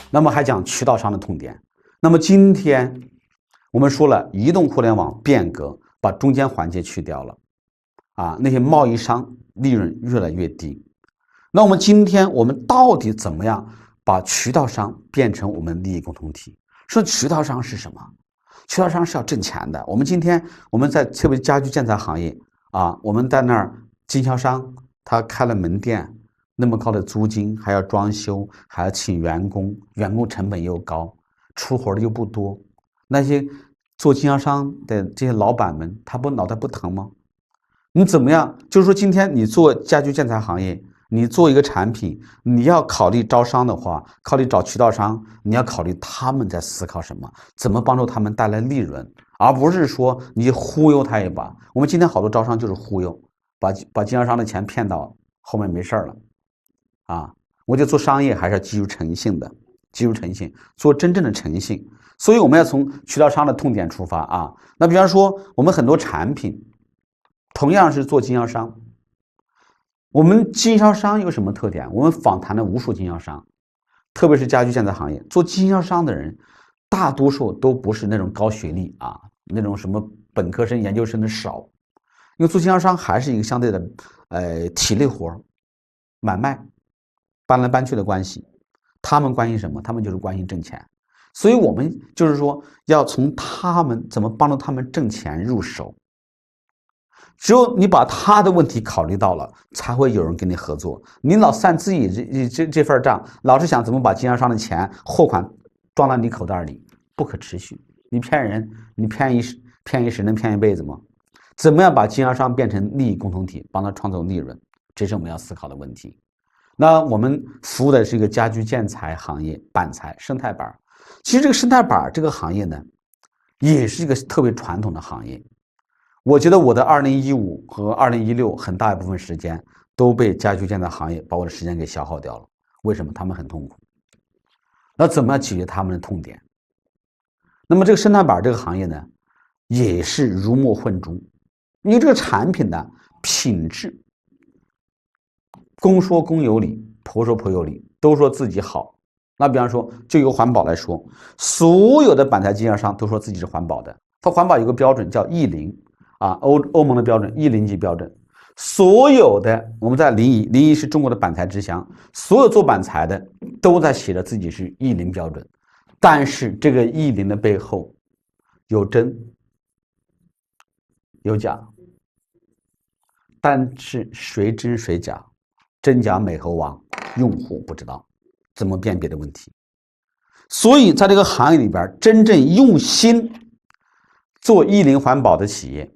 那么还讲渠道商的痛点。那么今天我们说了，移动互联网变革把中间环节去掉了，那些贸易商利润越来越低。那我们今天我们到底怎么样把渠道商变成我们利益共同体？说渠道商是什么？渠道商是要挣钱的。我们今天我们在特别家居建材行业我们在那儿经销商他开了门店，那么高的租金，还要装修，还要请员工，员工成本又高，出活的又不多。那些做经销商的这些老板们，他不脑袋不疼吗？你怎么样？就是说，今天你做家居建材行业，你做一个产品，你要考虑招商的话，考虑找渠道商，你要考虑他们在思考什么，怎么帮助他们带来利润，而不是说你忽悠他一把。我们今天好多招商就是忽悠，把经销商的钱骗到后面没事了。我觉得做商业还是要基于诚信的，基于诚信，做真正的诚信。所以我们要从渠道商的痛点出发那比方说，我们很多产品同样是做经销商，我们经销商有什么特点？我们访谈了无数经销商，特别是家居建材行业，做经销商的人大多数都不是那种高学历那种什么本科生、研究生的少，因为做经销商还是一个相对的体力活，买卖搬来搬去的关系。他们关心什么？他们就是关心挣钱。所以我们就是说要从他们怎么帮助他们挣钱入手。只有你把他的问题考虑到了，才会有人跟你合作。你老算自己这份账，老是想怎么把经销商的钱货款装到你口袋里，不可持续。你骗人，你骗一时能骗一辈子吗？怎么样把经销商变成利益共同体，帮他创造利润，这是我们要思考的问题。那我们服务的是一个家居建材行业，板材、生态板。其实这个生态板这个行业呢，也是一个特别传统的行业。我觉得我的2015和2016很大一部分时间都被家居建材行业把我的时间给消耗掉了。为什么？他们很痛苦。那怎么样解决他们的痛点？那么这个生态板这个行业呢，也是如墨混珠。因为这个产品的品质，公说公有理，婆说婆有理，都说自己好。那比方说，就由环保来说，所有的板材经销商都说自己是环保的。它环保有个标准叫E0欧盟的标准，E0级标准。所有的我们在临沂是中国的板材之乡，所有做板材的都在写着自己是E0标准。但是这个E0的背后有真有假，但是谁真谁假，真假美猴王，用户不知道怎么辨别的问题。所以在这个行业里边，真正用心做E0环保的企业，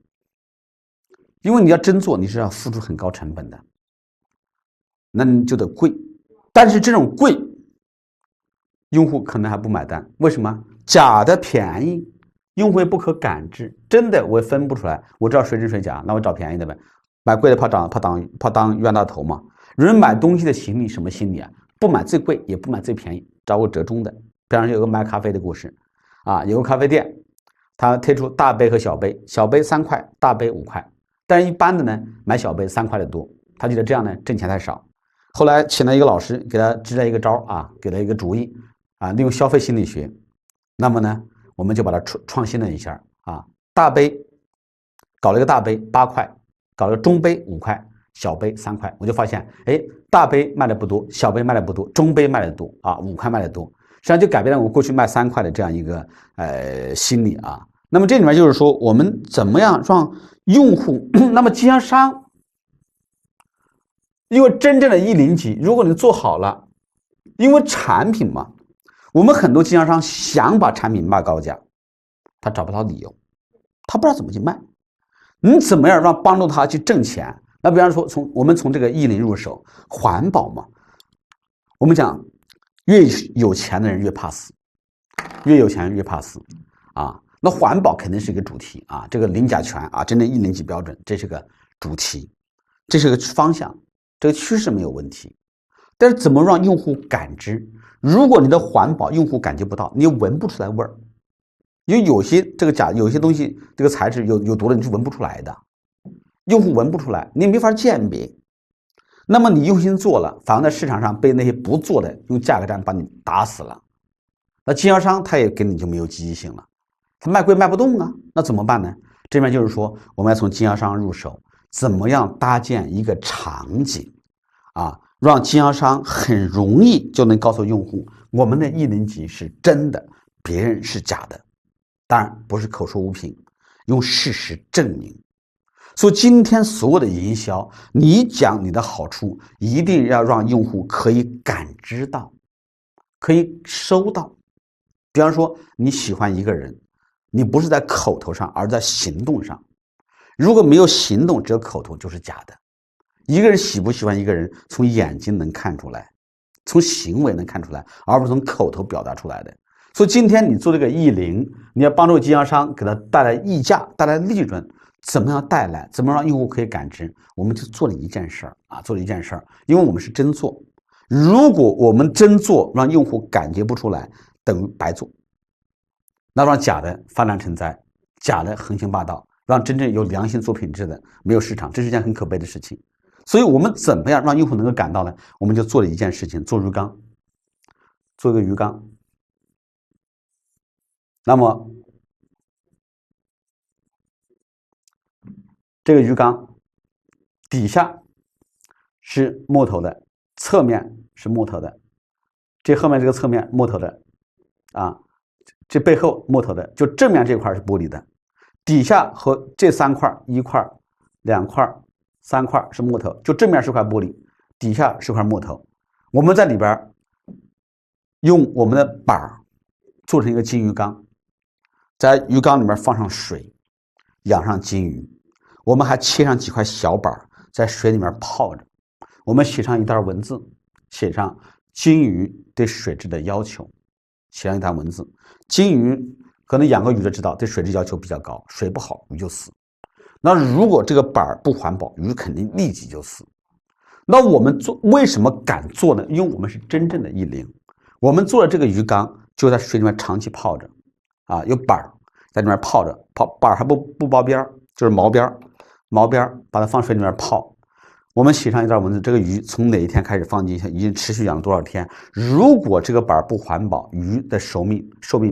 因为你要真做，你是要付出很高成本的，那你就得贵。但是这种贵，用户可能还不买单。为什么？假的便宜，用户也不可感知。真的我分不出来，我知道谁真谁假，那我找便宜的呗。买贵的怕当冤大头嘛。人买东西的心理什么心理啊？不买最贵，也不买最便宜，找个折中的。比方说有个卖咖啡的故事有个咖啡店，他推出大杯和小杯，小杯3块，大杯5块。但是一般的呢，买小杯3块的多，他觉得这样呢挣钱太少。后来请了一个老师，给他支了一个招给了一个主意利用消费心理学。那么呢，我们就把它创新了一下大杯搞了一个大杯8块，搞了个中杯5块，小杯3块。我就发现，大杯卖的不多，小杯卖的不多，中杯卖的多5块卖的多。实际上就改变了我过去卖3块的这样一个心理那么这里面就是说，我们怎么样让用户那么经销商，因为真正的E0级，如果你做好了，因为产品嘛，我们很多经销商想把产品卖高价，他找不到理由，他不知道怎么去卖。你怎么样帮助他去挣钱？那比方说我们从这个E0入手，环保嘛，我们讲越有钱的人越怕死，越有钱人越怕死那环保肯定是一个主题这个零甲醛真正E0级标准，这是个主题，这是个方向，这个趋势没有问题。但是怎么让用户感知？如果你的环保用户感觉不到，你闻不出来味儿，因为有些有些东西这个材质有毒的，你是闻不出来的，用户闻不出来，你没法鉴别。那么你用心做了，反而在市场上被那些不做的用价格战把你打死了那经销商他也跟你就没有积极性了，他卖贵卖不动啊，那怎么办呢？这边就是说，我们要从经销商入手，怎么样搭建一个场景啊，让经销商很容易就能告诉用户，我们的1级是真的，别人是假的。当然不是口说无凭，用事实证明。所以今天所有的营销，你讲你的好处，一定要让用户可以感知到，可以收到。比方说你喜欢一个人，你不是在口头上，而在行动上。如果没有行动，只有口头，就是假的。一个人喜不喜欢一个人，从眼睛能看出来，从行为能看出来，而不是从口头表达出来的。所以今天你做这个10，你要帮助经销商给他带来溢价，带来利润，怎么样带来？怎么让用户可以感知？我们就做了一件事儿啊，做了一件事儿，因为我们是真做。如果我们真做，让用户感觉不出来，等于白做。那让假的泛滥成灾，假的横行霸道，让真正有良心做品质的没有市场，这是一件很可悲的事情。所以我们怎么样让用户能够感到呢？我们就做了一件事情，做鱼缸，做一个鱼缸。那么这个鱼缸底下是木头的，侧面是木头的，这后面这个侧面木头的啊，这背后木头的，就正面这块是玻璃的，底下和这3块，1块、2块、3块是木头，就正面是块玻璃，底下是块木头。我们在里边用我们的板做成一个金鱼缸，在鱼缸里面放上水，养上金鱼。我们还切上几块小板在水里面泡着。我们写上一段文字，写上金鱼对水质的要求，写上一段文字。金鱼可能养个鱼就知道对水质要求比较高，水不好鱼就死。那如果这个板不环保，鱼肯定立即就死。那我们为什么敢做呢？因为我们是真正的10，我们做了这个鱼缸就在水里面长期泡着啊，有板在里面泡着，板还不包边，就是毛边把它放水里面泡。我们写上一段文字，这个鱼从哪一天开始放进去，已经持续养了多少天。如果这个板不环保，鱼的寿命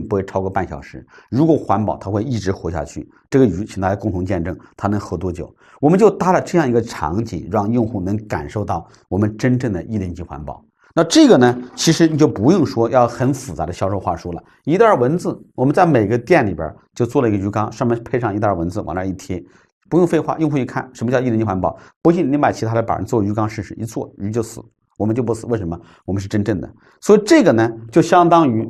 不会超过半小时。如果环保，它会一直活下去。这个鱼请大家共同见证它能活多久。我们就搭了这样一个场景，让用户能感受到我们真正的1级环保。那这个呢，其实你就不用说要很复杂的销售话术了，一段文字，我们在每个店里边就做了一个鱼缸，上面配上一段文字，往那一贴。不用废话，用户一看什么叫1级环保，不信你买其他的板做鱼缸试试，一做鱼就死，我们就不死。为什么？我们是真正的。所以这个呢，就相当于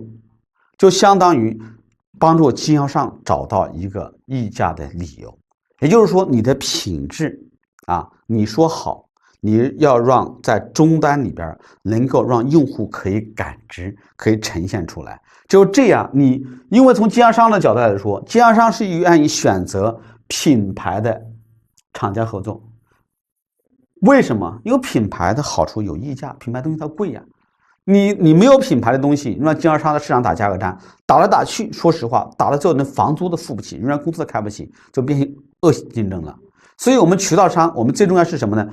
帮助经销商找到一个溢价的理由。也就是说，你的品质啊，你说好，你要让在终端里边能够让用户可以感知，可以呈现出来。就这样，因为从经销商的角度来说，经销商是愿意选择品牌的厂家合作。为什么？因为品牌的好处有溢价，品牌东西它贵呀。你没有品牌的东西，让经销商在市场打价格战，打来打去，说实话，打了之后连房租都付不起，人家公司都开不起，就变成恶性竞争了。所以我们渠道商，我们最重要是什么呢？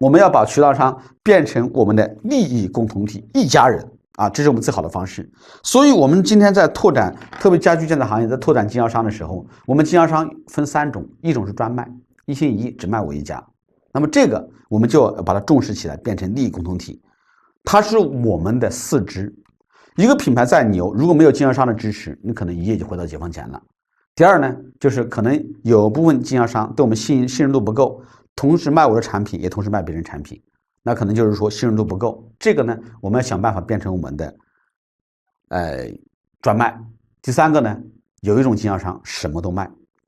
我们要把渠道商变成我们的利益共同体，一家人啊，这是我们最好的方式。所以我们今天在拓展，特别家居建材行业在拓展经销商的时候，我们经销商分3种，一种是专卖，一心一意只卖我一家。那么这个我们就把它重视起来，变成利益共同体，它是我们的4支。一个品牌再牛，如果没有经销商的支持，你可能一夜就回到解放前了。第二呢，就是可能有部分经销商对我们信任度不够，同时卖我的产品，也同时卖别人产品，那可能就是说信任度不够。这个呢，我们要想办法变成我们的专卖。第3个呢，有一种经销商什么都卖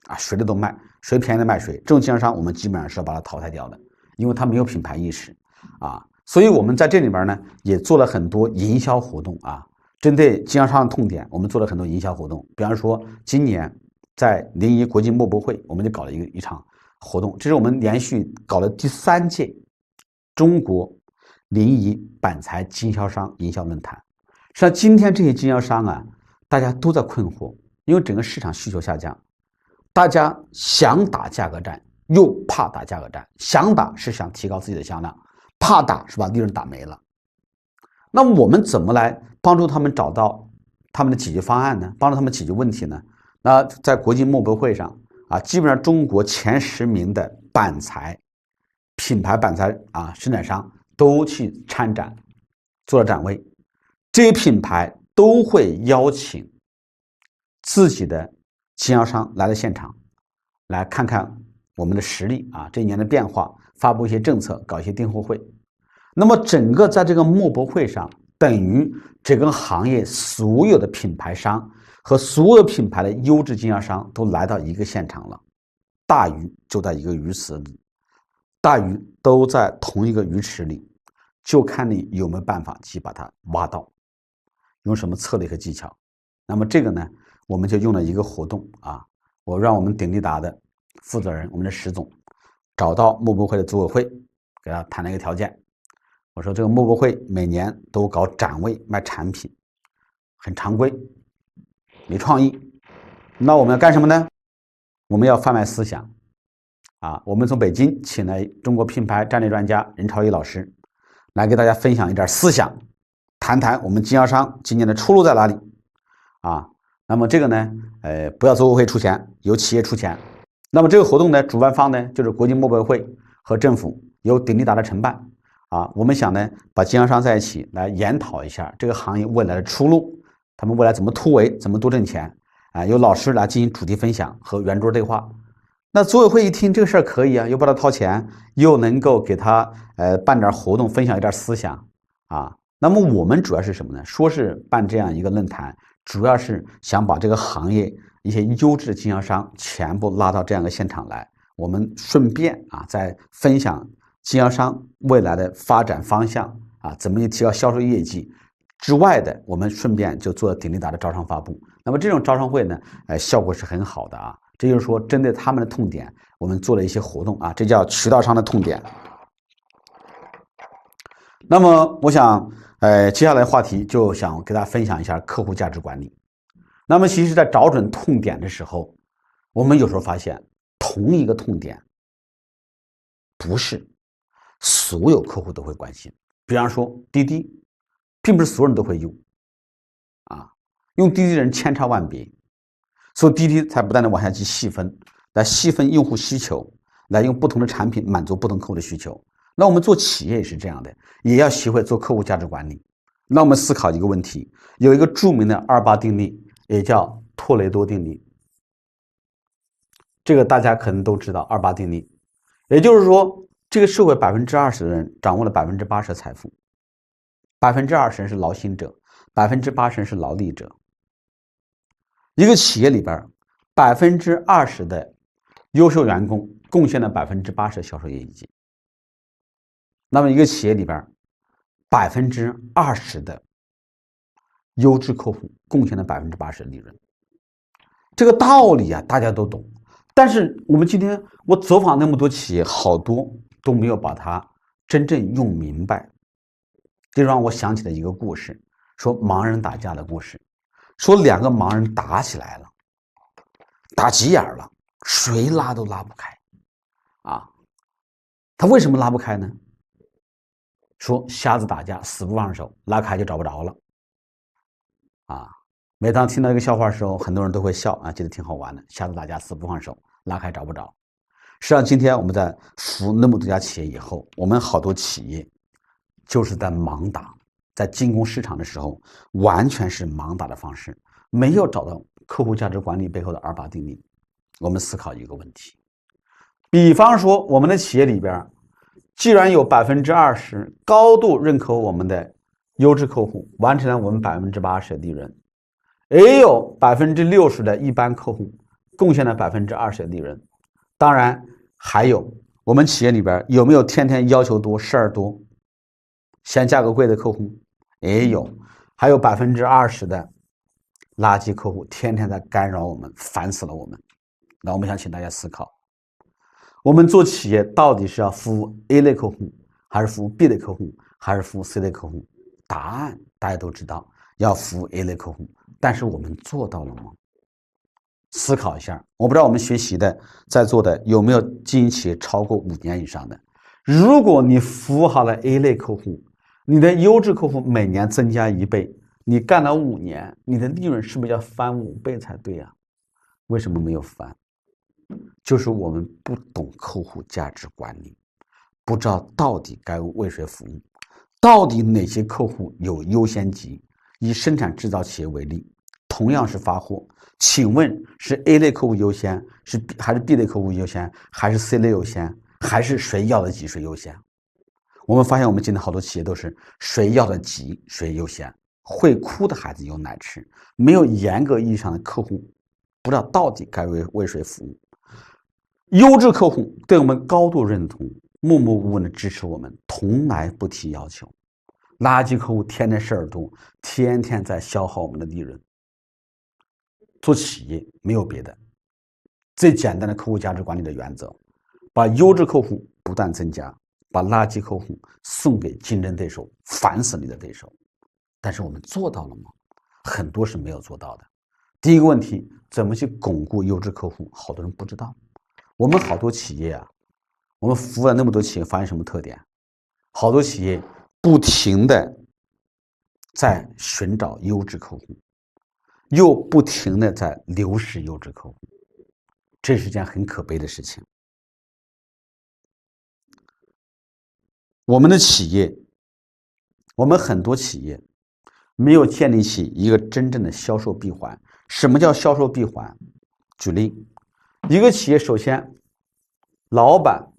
啊，谁的都卖，谁便宜的卖谁。这种经销商我们基本上是要把它淘汰掉的，因为他没有品牌意识啊。所以我们在这里边呢，也做了很多营销活动啊，针对经销商的痛点，我们做了很多营销活动。比方说今年在01国际墨博会，我们就搞了一场活动，这是我们连续搞了第3届中国01板材经销商营销论坛。实际上今天这些经销商啊，大家都在困惑，因为整个市场需求下降，大家想打价格战又怕打价格战，想打是想提高自己的销量，怕打是把利润打没了。那我们怎么来帮助他们找到他们的解决方案呢？帮助他们解决问题呢？那在国际墨博会上啊，基本上中国前10名的板材品牌板材啊生产商都去参展，做了展位。这些品牌都会邀请自己的经销商来到现场，来看看我们的实力啊，这一年的变化，发布一些政策，搞一些订货会。那么整个在这个墨博会上，等于整个行业所有的品牌商和所有品牌的优质经销商都来到一个现场了。大鱼就在一个鱼池里，大鱼都在同一个鱼池里，就看你有没有办法去把它挖到，用什么策略和技巧。那么这个呢，我们就用了一个活动啊，我让我们鼎力达的负责人，我们的石总找到墨博会的组委会，给他谈了一个条件。我说这个墨博会每年都搞展位卖产品，很常规，没创意。那我们要干什么呢？我们要贩卖思想啊！我们从北京请来中国品牌战略专家任朝一老师，来给大家分享一点思想，谈谈我们经销商今年的出路在哪里啊？那么这个呢，不要组委会出钱，由企业出钱。那么这个活动呢，主办方呢就是国际墨博会和政府，由鼎力达的承办。啊，我们想呢，把经销商在一起来研讨一下这个行业未来的出路，他们未来怎么突围，怎么多挣钱啊？由老师来进行主题分享和圆桌对话。那组委会一听这个事儿可以啊，又帮他掏钱，又能够给他办点活动，分享一点思想啊。那么我们主要是什么呢？说是办这样一个论坛，主要是想把这个行业一些优质经销商全部拉到这样的现场来，我们顺便啊再分享经销商未来的发展方向啊，怎么去提高销售业绩之外的，我们顺便就做鼎力达的招商发布。那么这种招商会呢，效果是很好的啊。这就是说，针对他们的痛点，我们做了一些活动啊，这叫渠道商的痛点。那么我想，接下来的话题就想给大家分享一下客户价值管理。那么其实，在找准痛点的时候，我们有时候发现，同一个痛点不是所有客户都会关心。比方说滴滴，并不是所有人都会用啊，用滴滴的人千差万别，所以滴滴才不断的往下去细分，来细分用户需求，来用不同的产品满足不同客户的需求。那我们做企业也是这样的，也要学会做客户价值管理。那我们思考一个问题，有一个著名的28定律，也叫托雷多定律，这个大家可能都知道28定律，也就是说这个社会20%的人掌握了80%的财富，20%人是劳心者，80%人是劳力者。一个企业里边，20%的优秀员工贡献了80%的销售业绩。那么一个企业里边，20%的优质客户贡献了80%的利润。这个道理啊，大家都懂。但是我们今天我走访那么多企业，好多都没有把它真正用明白。这让我想起了一个故事，说盲人打架的故事。说2个盲人打起来了，打急眼了，谁拉都拉不开啊。他为什么拉不开呢？说瞎子打架死不放手，拉开就找不着了啊。每当听到这个笑话的时候，很多人都会笑啊，觉得挺好玩的。瞎子打架死不放手，拉开找不着。实际上今天我们在服务那么多家企业以后，我们好多企业就是在盲打，在进攻市场的时候完全是盲打的方式，没有找到客户价值管理背后的28定律。我们思考一个问题，比方说我们的企业里边，既然有20%高度认可我们的优质客户，完成了我们80%的利润，也有60%的一般客户贡献了20%的利润。当然还有我们企业里边有没有天天要求多事儿多嫌价格贵的客户？也有。还有20%的垃圾客户天天在干扰我们，烦死了我们。那我们想请大家思考，我们做企业到底是要服务 A 类客户，还是服务 B 类客户，还是服务 C 类客户？答案大家都知道，要服务 A 类客户，但是我们做到了吗？思考一下，我不知道我们学习的在座的有没有经营企业超过5年以上的。如果你服务好了 A 类客户，你的优质客户每年增加1倍，你干了5年，你的利润是不是要翻5倍才对呀？为什么没有翻？就是我们不懂客户价值管理，不知道到底该为谁服务，到底哪些客户有优先级。以生产制造企业为例，同样是发货，请问是 A 类客户优先，还是 B 类客户优先，还是 C 类优先，还是谁要的急谁优先？我们发现我们今天好多企业都是谁要的急谁优先，会哭的孩子有奶吃，没有严格意义上的客户，不知道到底该为谁服务。优质客户对我们高度认同，默默无闻的支持我们，从来不提要求。垃圾客户天天事儿多，天天在消耗我们的利润。做企业没有别的，最简单的客户价值管理的原则，把优质客户不断增加，把垃圾客户送给竞争对手，烦死你的对手。但是我们做到了吗？很多是没有做到的。第一个问题，怎么去巩固优质客户？好多人不知道。我们好多企业啊，我们服务了那么多企业，发现什么特点？好多企业不停的在寻找优质客户，又不停的在流失优质客户，这是件很可悲的事情。我们的企业，我们很多企业没有建立起一个真正的销售闭环。什么叫销售闭环？举例，一个企业首先，老板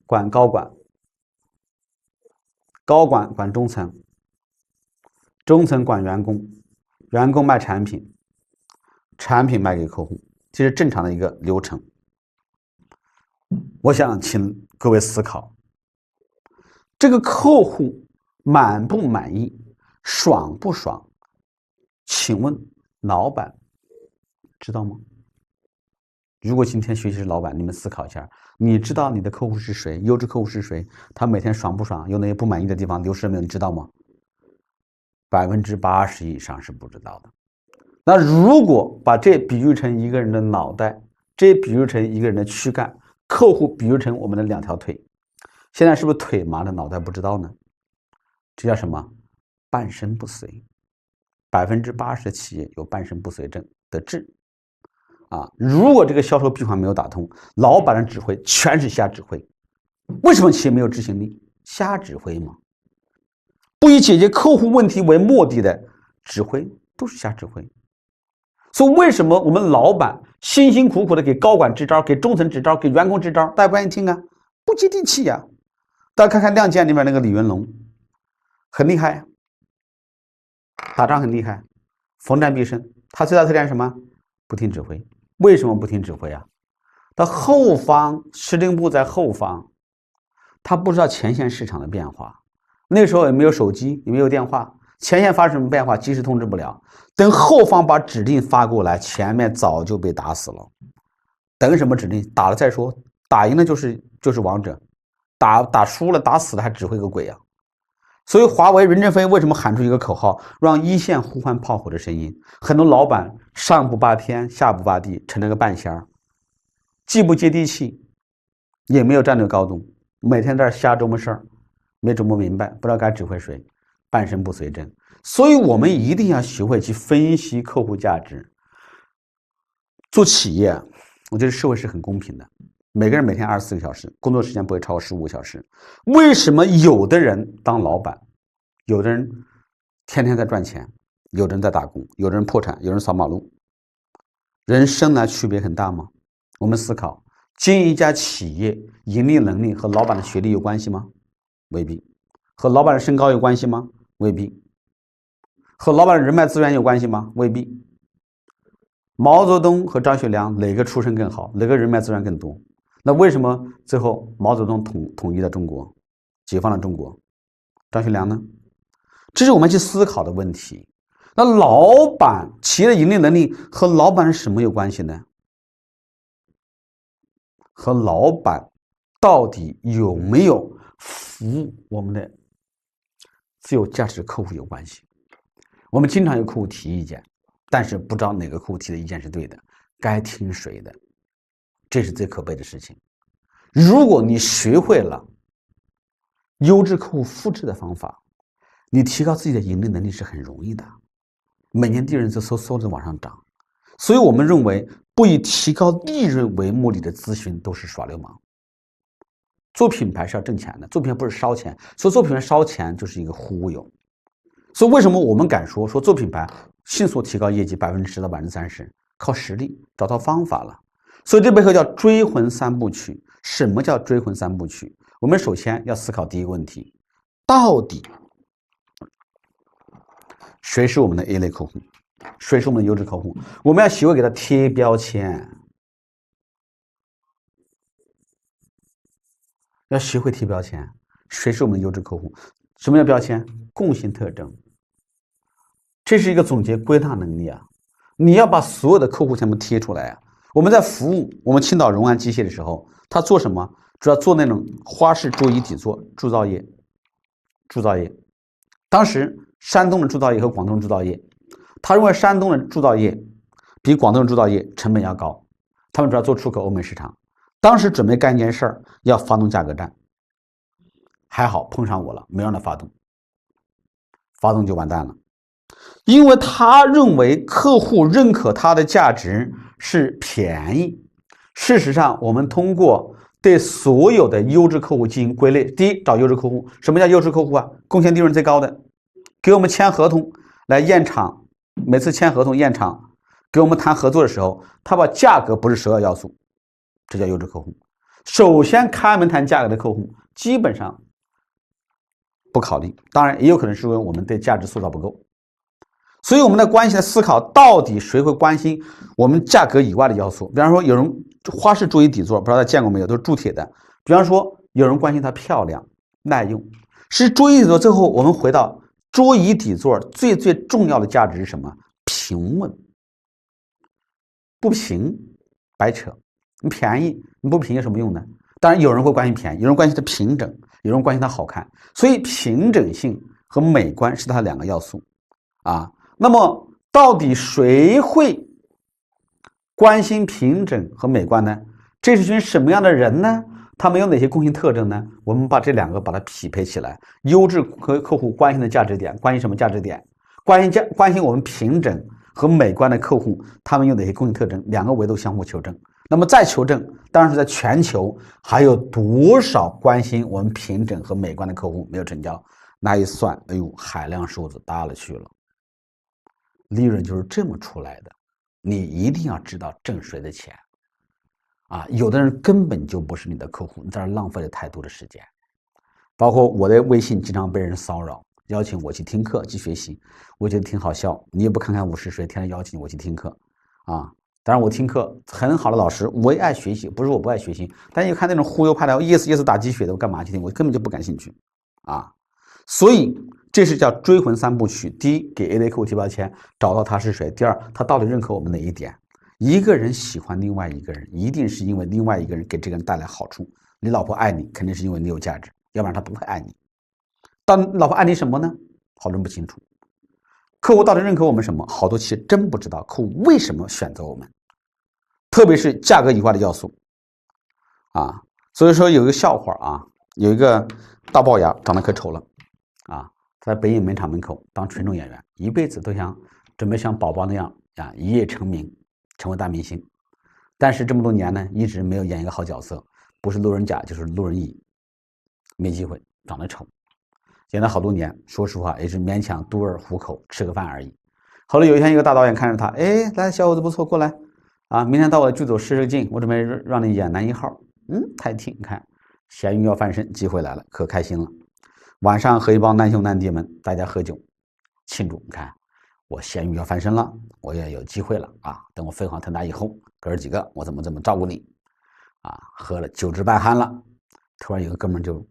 管高管，高管管中层，中层管员工，员工卖产品，产品卖给客户，这是正常的一个流程。我想请各位思考，这个客户满不满意，爽不爽？请问老板知道吗？如果今天学习是老板，你们思考一下，你知道你的客户是谁，优质客户是谁，他每天爽不爽，有哪些不满意的地方，流失没有，你知道吗？80%以上是不知道的。那如果把这比喻成一个人的脑袋，这比喻成一个人的躯干，客户比喻成我们的2条腿，现在是不是腿麻了，脑袋不知道呢？这叫什么？半身不遂。80%的企业有半身不遂症的治。如果这个销售闭环没有打通，老板的指挥全是瞎指挥。为什么企业没有执行力？瞎指挥嘛。不以解决客户问题为目的的指挥都是瞎指挥。所以为什么我们老板辛辛苦苦的给高管支招，给中层支招，给员工支招，大家不愿意听啊？不接地气呀。大家看看《亮剑》里面那个李云龙，很厉害，打仗很厉害，逢战必胜。他最大特点是什么？不听指挥。为什么不听指挥啊？他后方司令部在后方，他不知道前线市场的变化。那时候也没有手机，也没有电话，前线发生什么变化及时通知不了。等后方把指令发过来，前面早就被打死了。等什么指令？打了再说，打赢了就是王者，打输了打死了还指挥个鬼啊！所以华为任正非为什么喊出一个口号，让一线呼唤炮火的声音？很多老板上不霸天，下不霸地，成了个半仙儿，既不接地气，也没有战略高度，每天在这瞎琢磨事儿，没琢磨明白，不知道该指挥谁，半身不遂症。所以我们一定要学会去分析客户价值。做企业，我觉得社会是很公平的。每个人每天24个小时，工作时间不会超过15个小时。为什么有的人当老板，有的人天天在赚钱，有的人在打工，有的人破产，有人扫马路？人生来区别很大吗？我们思考，经营一家企业，盈利能力和老板的学历有关系吗？未必。和老板的身高有关系吗？未必。和老板的人脉资源有关系吗？未必。毛泽东和张学良哪个出身更好，哪个人脉资源更多？那为什么最后毛泽东统一了中国，解放了中国？张学良呢？这是我们去思考的问题。那老板企业的盈利能力和老板是什么有关系呢？和老板到底有没有服务我们的自有价值客户有关系。我们经常有客户提意见，但是不知道哪个客户提的意见是对的，该听谁的，这是最可悲的事情。如果你学会了优质客户复制的方法，你提高自己的盈利能力是很容易的，每年利润就嗖的往上涨。所以我们认为，不以提高利润为目的的咨询都是耍流氓。做品牌是要挣钱的，做品牌不是烧钱，所以做品牌烧钱就是一个忽悠。所以为什么我们敢说做品牌迅速提高业绩10%到30%，靠实力找到方法了。所以这背后叫追魂三部曲。什么叫追魂三部曲？我们首先要思考第一个问题，到底谁是我们的 A 类客户，谁是我们的优质客户？我们要学会给他贴标签，要学会贴标签。谁是我们的优质客户？什么叫标签？共性特征。这是一个总结归纳能力啊！你要把所有的客户全部贴出来啊！我们在服务我们青岛荣安机械的时候，他做什么？主要做那种花式桌椅底座铸造业。当时山东的铸造业和广东的铸造业，他认为山东的铸造业比广东的铸造业成本要高，他们主要做出口欧美市场。当时准备干一件事儿，要发动价格战，还好碰上我了，没让他发动就完蛋了。因为他认为客户认可他的价值是便宜。事实上，我们通过对所有的优质客户进行归类。第一，找优质客户。什么叫优质客户啊？贡献利润最高的，给我们签合同来验厂，每次签合同验厂，给我们谈合作的时候，他把价格不是首要要素，这叫优质客户。首先开门谈价格的客户，基本上不考虑。当然，也有可能是因为我们对价值塑造不够。所以我们的关系的思考，到底谁会关心我们价格以外的要素？比方说，有人花式桌椅底座，不知道大家见过没有，都是铸铁的。比方说，有人关心它漂亮、耐用。是桌椅底座，最后我们回到桌椅底座最重要的价值是什么？平稳。不平，白扯。你便宜，你不平有什么用呢？当然，有人会关心便宜，有人关心它平整，有人关心它好看。所以，平整性和美观是它两个要素啊。那么，到底谁会关心平整和美观呢？这是群什么样的人呢？他们有哪些共性特征呢？我们把这两个把它匹配起来。优质客户关心的价值点，关心什么价值点？关心我们平整和美观的客户，他们有哪些共性特征？两个维度相互求证。那么再求证，当然是在全球还有多少关心我们平整和美观的客户没有成交？那一算，哎呦，海量数字大了去了。利润就是这么出来的，你一定要知道挣谁的钱啊！有的人根本就不是你的客户，你在这浪费了太多的时间。包括我的微信经常被人骚扰，邀请我去听课去学习，我觉得挺好笑。你也不看看我是谁，天天邀请我去听课啊！当然我听课很好的老师，我也爱学习，不是我不爱学习，但一看那种忽悠派的，yes 打鸡血的，我干嘛去听？我根本就不感兴趣啊！所以这是叫追魂三部曲。第一，给 A 类客户贴标签，找到他是谁；第二，他到底认可我们哪一点？一个人喜欢另外一个人，一定是因为另外一个人给这个人带来好处。你老婆爱你，肯定是因为你有价值，要不然她不会爱你。但老婆爱你什么呢？好多人不清楚。客户到底认可我们什么？好多其实真不知道客户为什么选择我们，特别是价格以外的要素啊。所以说有一个笑话啊，有一个大龅牙长得可丑了啊，在北影门场门口当群众演员，一辈子都准备像宝宝那样啊一夜成名，成为大明星。但是这么多年呢，一直没有演一个好角色，不是路人甲就是路人乙，没机会，长得丑。演了好多年，说实话也是勉强肚儿糊口，吃个饭而已。后来有一天，一个大导演看着他，哎，来，小伙子不错，过来啊，明天到我的剧组试试镜，我准备让你演男一号。他一听，你看咸鱼要翻身，机会来了，可开心了。晚上和一帮难兄难弟们，大家喝酒庆祝。你看，我咸鱼要翻身了，我也有机会了啊！等我飞黄腾达以后，哥儿几个我怎么照顾你啊？喝了酒至半酣了，突然有个哥们就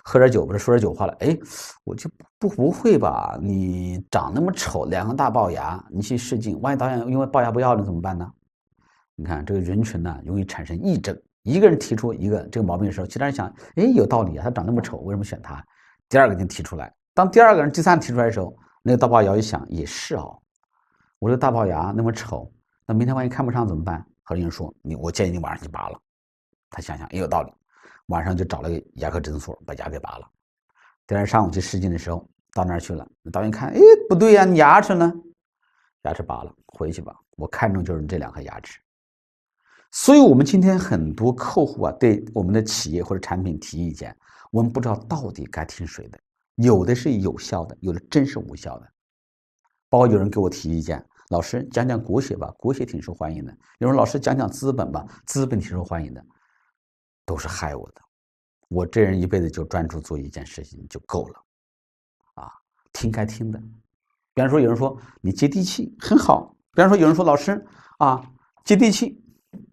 喝点酒，不是说点酒话了。哎，我就不会吧？你长那么丑，两个大龅牙，你去试镜，万一导演因为龅牙不要了怎么办呢？你看这个人群呢，容易产生癔症。一个人提出一个这个毛病的时候，其他人想，哎，有道理啊，他长那么丑，为什么选他？第二个人提出来，当第二个人、第三个提出来的时候，那个大龅牙一想，也是哦，我这个大龅牙那么丑，那明天万一看不上怎么办？和人说，我建议你晚上去拔了。他想想也有道理，晚上就找了个牙科诊所把牙给拔了。第二天上午去试镜的时候，到那儿去了，导演看，哎，不对呀，你牙齿呢？牙齿拔了，回去吧。我看中就是你这2颗牙齿。所以，我们今天很多客户啊，对我们的企业或者产品提意见，我们不知道到底该听谁的，有的是有效的，有的真是无效的。包括有人给我提意见，老师讲讲国学吧，国学挺受欢迎的；有人老师讲讲资本吧，资本挺受欢迎的，都是害我的。我这人一辈子就专注做一件事情就够了，啊，听该听的。比方说有人说你接地气很好，比方说有人说老师啊接地气，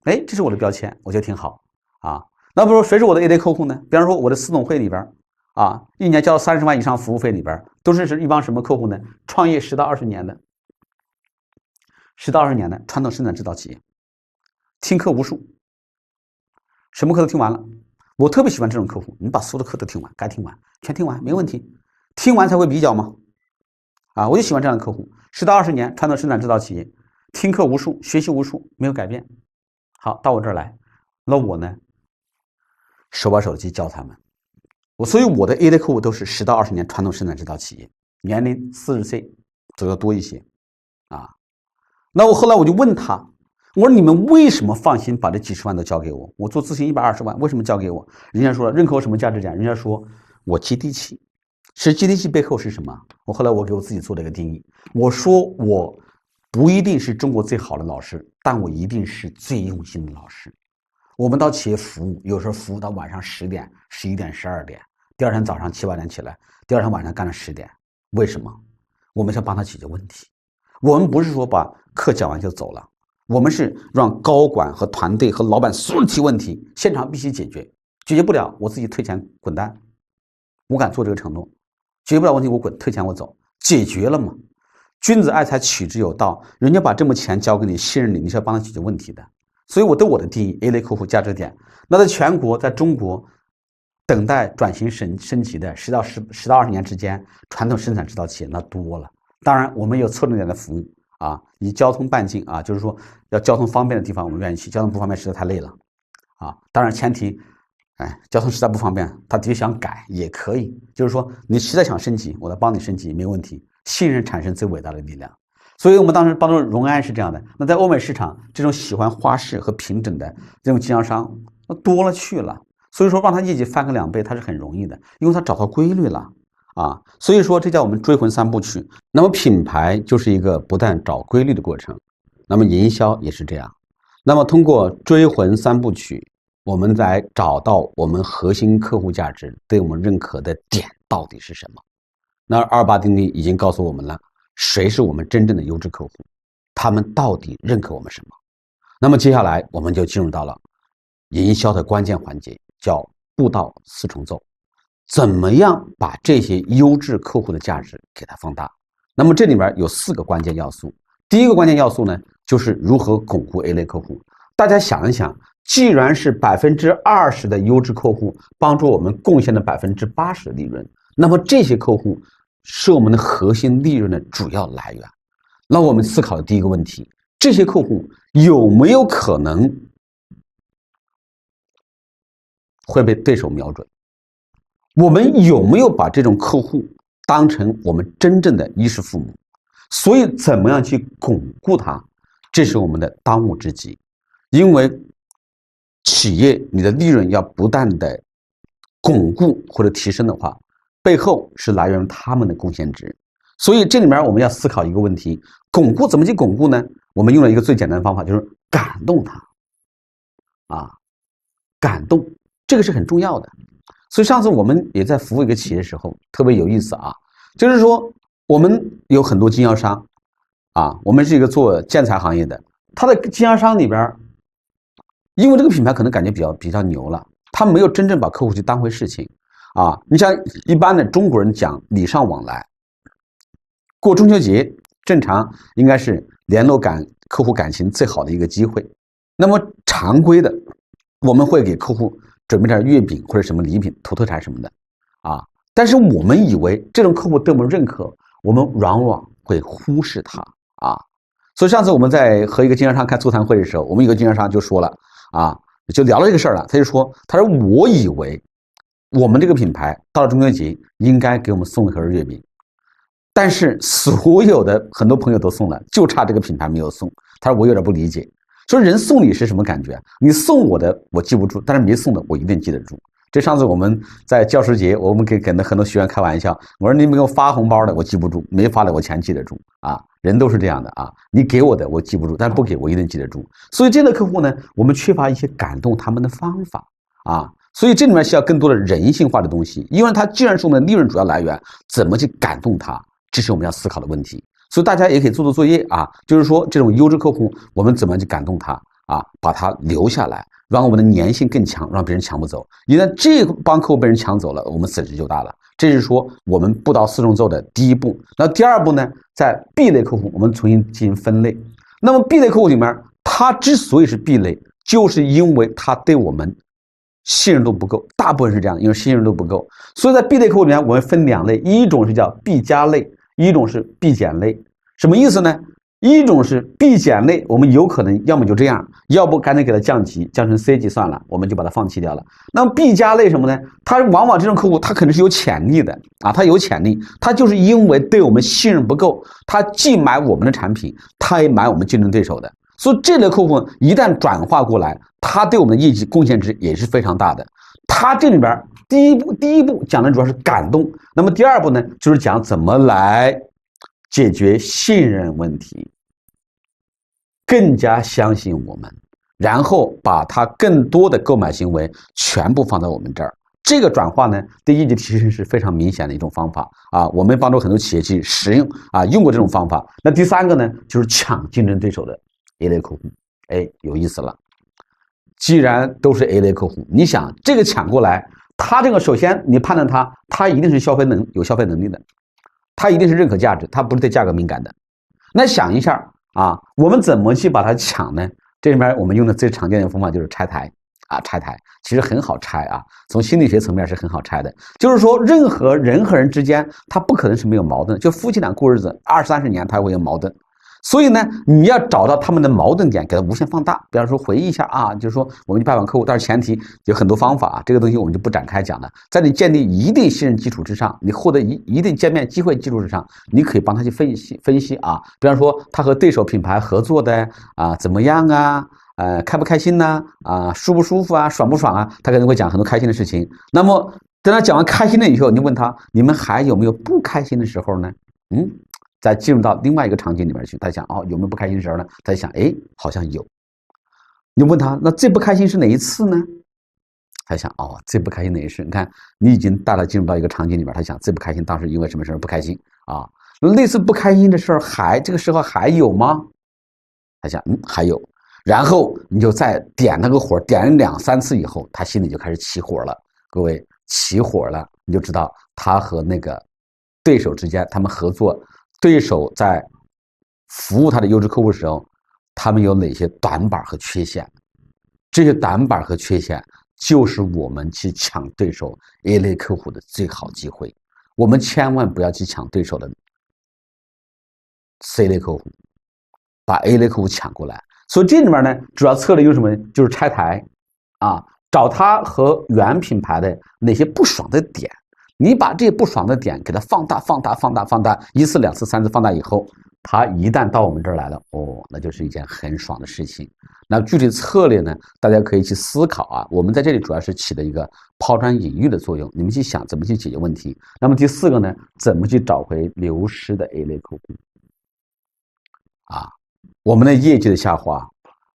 哎，这是我的标签，我觉得挺好啊。那不如谁是我的 A 类客户呢？比方说我的私董会里边啊，一年交30万以上服务费里边，都是一帮什么客户呢？创业10到20年的，10到20年的传统生产制造企业，听课无数，什么课都听完了。我特别喜欢这种客户，你把所有的课都听完，该听完全听完没问题，听完才会比较嘛。啊，我就喜欢这样的客户，10到20年传统生产制造企业，听课无数，学习无数，没有改变。好，到我这儿来，那我呢，手把手机教他们。所以我的 A 类客户都是10到20年传统生产制造企业，年龄40岁左右多一些啊。那我后来我就问他，我说你们为什么放心把这几十万都交给我？我做咨询120万，为什么交给我？人家说了，认可我什么价值点？人家说我接地气。是接地气背后是什么？后来我给我自己做了一个定义，我说我不一定是中国最好的老师，但我一定是最用心的老师。我们到企业服务，有时候服务到晚上10点、11点、12点，第二天早上7、8点起来，第二天晚上干到10点。为什么？我们想帮他解决问题。我们不是说把课讲完就走了，我们是让高管和团队和老板所有提问题，现场必须解决，解决不了我自己退钱滚蛋。我敢做这个承诺，解决不了问题我滚，退钱我走。解决了嘛？君子爱财，取之有道。人家把这么钱交给你，信任你，你是要帮他解决问题的。所以我对我的定义 ，A 类客户价值点。那在全国，在中国，等待转型升级的10到20年之间，传统生产制造企业那多了。当然，我们有侧重点的服务啊，以交通半径啊，就是说要交通方便的地方，我们愿意去；交通不方便，实在太累了啊。当然前提。交通实在不方便，他的确想改也可以，就是说你实在想升级，我来帮你升级，没问题。信任产生最伟大的力量，所以我们当时帮助荣安是这样的。那在欧美市场，这种喜欢花式和平整的这种经销商多了去了，所以说让他业绩翻个2倍，他是很容易的，因为他找到规律了啊。所以说这叫我们追魂3部曲。那么品牌就是一个不断找规律的过程，那么营销也是这样。那么通过追魂3部曲。我们来找到我们核心客户价值对我们认可的点到底是什么？那28定律已经告诉我们了，谁是我们真正的优质客户，他们到底认可我们什么？那么接下来我们就进入到了营销的关键环节，叫步道4重奏，怎么样把这些优质客户的价值给它放大？那么这里面有4个关键要素。第一个关键要素呢，就是如何巩固 A 类客户。大家想一想，既然是20%的优质客户帮助我们贡献了80%的利润，那么这些客户是我们的核心利润的主要来源。那我们思考的第一个问题，这些客户有没有可能会被对手瞄准？我们有没有把这种客户当成我们真正的衣食父母？所以怎么样去巩固它，这是我们的当务之急。因为企业你的利润要不断的巩固或者提升的话，背后是来源于他们的贡献值。所以这里面我们要思考一个问题，巩固怎么去巩固呢？我们用了一个最简单的方法，就是感动他啊，感动，这个是很重要的。所以上次我们也在服务一个企业的时候特别有意思啊，就是说我们有很多经销商啊，我们是一个做建材行业的，他的经销商里边因为这个品牌可能感觉比较牛了，他没有真正把客户去当回事情啊。你像一般的中国人讲礼尚往来，过中秋节正常应该是联络客户感情最好的一个机会。那么常规的，我们会给客户准备点月饼或者什么礼品、土特产什么的啊。但是我们以为这种客户对我们认可，我们往往会忽视他啊。所以上次我们在和一个经销商开座谈会的时候，我们有个经销商就说了。啊，就聊了这个事儿了。他说我以为我们这个品牌到了中秋节应该给我们送一盒月饼，但是所有的很多朋友都送了，就差这个品牌没有送。他说我有点不理解，说人送礼是什么感觉？你送我的我记不住，但是没送的我一定记得住。这上次我们在教师节，我们给很多学员开玩笑，我说你们给我发红包的我记不住，没发的我全记得住啊。人都是这样的啊，你给我的我记不住，但是不给我一定记得住。所以这样的客户呢，我们缺乏一些感动他们的方法啊。所以这里面需要更多的人性化的东西，因为它既然是我们的利润主要来源，怎么去感动它，这是我们要思考的问题。所以大家也可以做作业啊，就是说这种优质客户，我们怎么去感动他啊，把他留下来，让我们的粘性更强，让别人抢不走。一旦这帮客户被人抢走了，我们损失就大了。这是说我们不到4重奏的第一步。那第二步呢，在 B 类客户，我们重新进行分类。那么 B 类客户里面，他之所以是 B 类，就是因为他对我们信任度不够，大部分是这样，因为信任度不够。所以在 B 类客户里面，我们分2类，一种是叫 B 加类，一种是 B 减类。什么意思呢？一种是 B 减类，我们有可能要么就这样，要不赶紧给它降级，降成 C 级算了，我们就把它放弃掉了。那么 B 加类什么呢？它往往这种客户，他肯定是有潜力的啊，他有潜力，他就是因为对我们信任不够，他既买我们的产品，他也买我们竞争对手的。所以这类客户一旦转化过来，他对我们的业绩贡献值也是非常大的。他这里边第一步讲的主要是感动，那么第二步呢，就是讲怎么来解决信任问题，更加相信我们，然后把他更多的购买行为全部放在我们这儿。这个转化呢，对业绩提升是非常明显的一种方法啊。我们帮助很多企业去使用啊，用过这种方法。那第3个呢，就是抢竞争对手的 A 类客户。哎，有意思了。既然都是 A 类客户，你想这个抢过来，他这个首先你判断他一定是有消费能力的，他一定是认可价值，他不是对价格敏感的。那想一下啊，我们怎么去把它抢呢？这里面我们用的最常见的方法就是拆台啊，拆台其实很好拆啊，从心理学层面是很好拆的。就是说，任何人和人之间，他不可能是没有矛盾，就夫妻俩过日子20、30年，他会有矛盾。所以呢，你要找到他们的矛盾点，给它无限放大。比方说，回忆一下啊，就是说我们去拜访客户，但是前提有很多方法啊，这个东西我们就不展开讲了。在你建立一定信任基础之上，你获得一定见面机会基础之上，你可以帮他去分析啊。比方说，他和对手品牌合作的啊怎么样啊？开不开心呢？啊，舒不舒服啊？爽不爽啊？他可能会讲很多开心的事情。那么等他讲完开心了以后，你问他，你们还有没有不开心的时候呢？再进入到另外一个场景里面去，他想哦，有没有不开心的时候呢？他想，哎，好像有。你问他，那最不开心是哪一次呢？他想，哦，最不开心哪一次？你看，你已经带他进入到一个场景里面，他想最不开心当时因为什么事儿不开心啊？类似不开心的事儿这个时候还有吗？他想，还有。然后你就再点那个火，点2、3次以后，他心里就开始起火了。各位，起火了，你就知道他和那个对手之间，他们合作。对手在服务他的优质客户的时候，他们有哪些短板和缺陷？这些短板和缺陷就是我们去抢对手 A 类客户的最好机会。我们千万不要去抢对手的 C 类客户，把 A 类客户抢过来。所以这里面呢，主要策略有什么？就是拆台啊，找他和原品牌的哪些不爽的点。你把这不爽的点给它放大，1次、2次、3次放大以后，它一旦到我们这儿来了，哦，那就是一件很爽的事情。那具体策略呢，大家可以去思考啊。我们在这里主要是起的一个抛砖引玉的作用，你们去想怎么去解决问题。那么第4个呢，怎么去找回流失的 A 类客户啊？我们的业绩的下滑，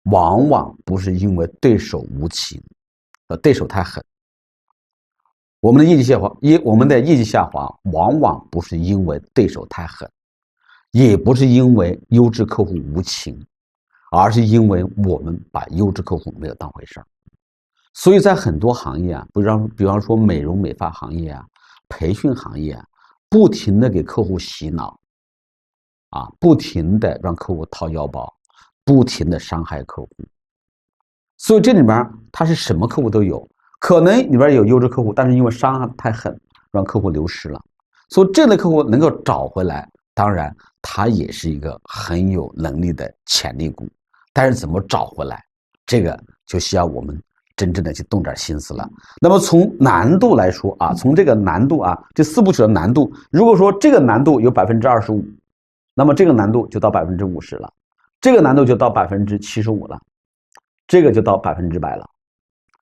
往往不是因为对手无情，对手太狠。我们的业绩下滑，往往不是因为对手太狠，也不是因为优质客户无情，而是因为我们把优质客户没有当回事儿。所以在很多行业啊，比方说美容美发行业啊、培训行业啊，不停的给客户洗脑，啊，不停的让客户掏腰包，不停的伤害客户。所以这里面它是什么客户都有。可能里边有优质客户，但是因为伤害太狠，让客户流失了。所以这类客户能够找回来，当然他也是一个很有能力的潜力股。但是怎么找回来，这个就需要我们真正的去动点心思了。那么从难度来说啊，从这个难度啊，这4部曲的难度，如果说这个难度有25%，那么这个难度就到50%了，这个难度就到75%了，这个就到100%了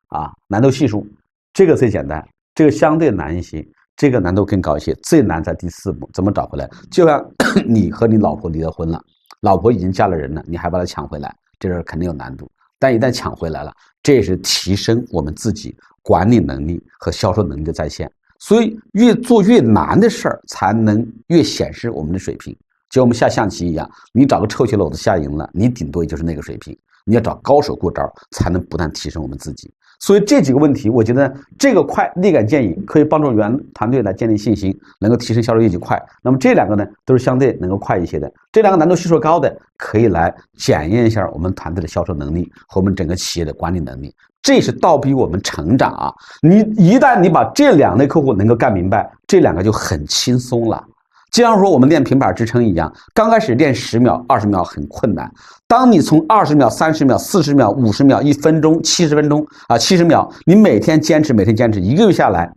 啊。难度系数，这个最简单，这个相对难一些，这个难度更高一些。最难在第4步，怎么找回来？就像你和你老婆离了婚了，老婆已经嫁了人了，你还把她抢回来，这事肯定有难度。但一旦抢回来了，这也是提升我们自己管理能力和销售能力的在线。所以越做越难的事儿，才能越显示我们的水平。就像我们下象棋一样，你找个臭棋篓子下赢了，你顶多也就是那个水平。你要找高手过招，才能不断提升我们自己。所以这几个问题，我觉得这个快立竿见影，可以帮助原团队来建立信心，能够提升销售业绩快。那么这2个呢，都是相对能够快一些的。这2个难度系数高的，可以来检验一下我们团队的销售能力和我们整个企业的管理能力。这是倒逼我们成长啊！你一旦你把这2类客户能够干明白，这2个就很轻松了。就像说我们练平板支撑一样，刚开始练10秒、20秒很困难。当你从20秒、30秒、40秒、50秒、1分钟、70分钟啊、70秒，你每天坚持1个月下来，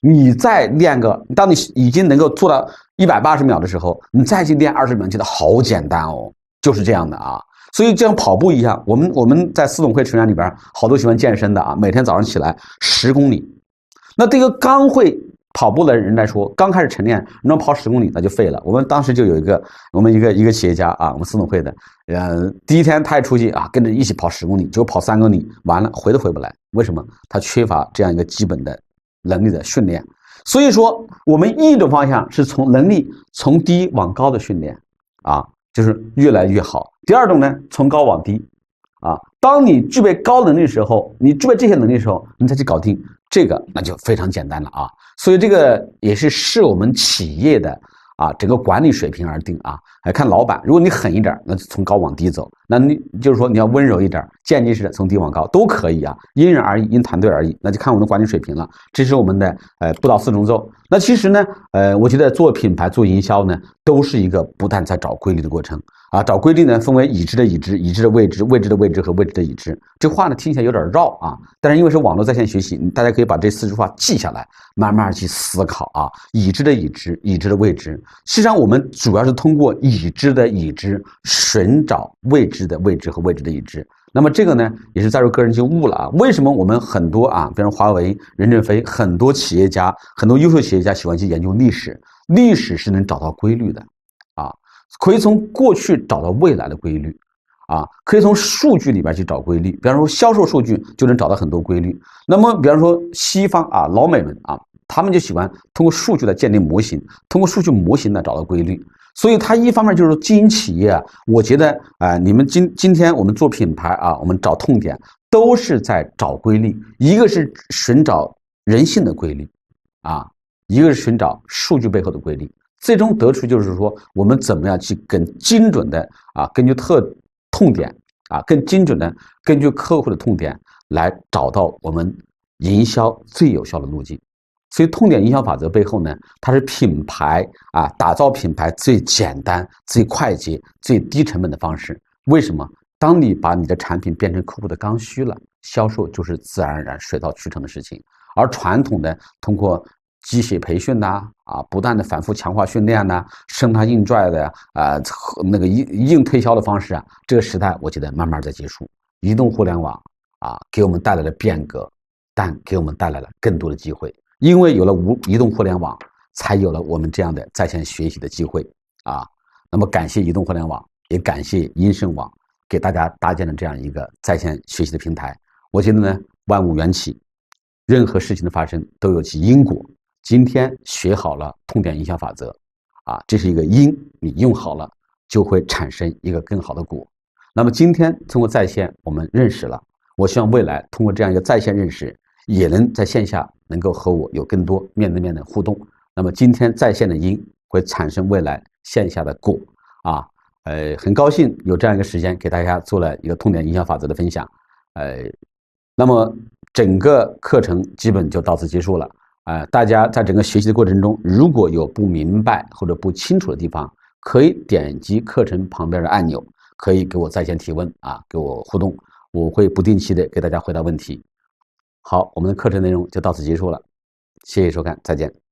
你再练当你已经能够做到180秒的时候，你再去练20秒，觉得好简单哦，就是这样的啊。所以就像跑步一样，我们在四总会成员里边，好多喜欢健身的啊，每天早上起来10公里。那对于刚会跑步的人来说，刚开始晨练，能跑10公里那就废了。我们当时就有我们一个企业家啊，我们四总会的，第一天他也出去啊，跟着一起跑10公里，结果跑3公里，完了回都回不来。为什么？他缺乏这样一个基本的能力的训练。所以说，我们一种方向是从能力从低往高的训练啊，就是越来越好。第二种呢，从高往低啊。当你具备高能力的时候，你具备这些能力的时候，你再去搞定这个，那就非常简单了啊。所以这个也是视我们企业的啊整个管理水平而定啊。来看老板，如果你狠一点，那就从高往低走；那你就是说你要温柔一点，渐进式的从低往高都可以啊，因人而异，因团队而异，那就看我们的管理水平了。这是我们的不到4重奏。那其实呢，我觉得做品牌、做营销呢，都是一个不断在找规律的过程啊。找规律呢，分为已知的已知、已知的未知、未知的未知和未知的已知。这话呢听起来有点绕啊，但是因为是网络在线学习，大家可以把这4句话记下来，慢慢去思考啊。已知的已知，已知的未知。实际上我们主要是通过已知的已知，寻找未知的未知和未知的已知。那么这个呢，也是载入个人就悟了啊。为什么我们很多啊，比如华为、任正非，很多企业家，很多优秀企业家喜欢去研究历史？历史是能找到规律的啊，可以从过去找到未来的规律啊，可以从数据里边去找规律。比方说销售数据就能找到很多规律。那么比方说西方啊，老美们啊，他们就喜欢通过数据来建立模型，通过数据模型来找到规律。所以它一方面就是经营企业啊，我觉得你们今天我们做品牌啊，我们找痛点都是在找规律，一个是寻找人性的规律啊，一个是寻找数据背后的规律，最终得出就是说我们怎么样去更精准的啊，根据痛点啊，更精准的根据客户的痛点来找到我们营销最有效的路径。所以痛点营销法则背后呢，它是品牌啊，打造品牌最简单、最快捷、最低成本的方式。为什么？当你把你的产品变成客户的刚需了，销售就是自然而然水到渠成的事情。而传统的通过机械培训呐，不断的反复强化训练呐，生拉硬拽的那个硬推销的方式啊，这个时代我觉得慢慢在结束。移动互联网啊，给我们带来了变革，但给我们带来了更多的机会。因为有了移动互联网，才有了我们这样的在线学习的机会啊。那么感谢移动互联网，也感谢英盛网给大家搭建了这样一个在线学习的平台。我觉得呢，万物缘起，任何事情的发生都有其因果。今天学好了痛点营销法则啊，这是一个因，你用好了就会产生一个更好的果。那么今天通过在线我们认识了，我希望未来通过这样一个在线认识，也能在线下能够和我有更多面对面的互动。那么今天在线的因会产生未来线下的果啊。很高兴有这样一个时间给大家做了一个痛点营销法则的分享。那么整个课程基本就到此结束了。大家在整个学习的过程中，如果有不明白或者不清楚的地方，可以点击课程旁边的按钮，可以给我在线提问啊，给我互动，我会不定期的给大家回答问题。好，我们的课程内容就到此结束了，谢谢收看，再见。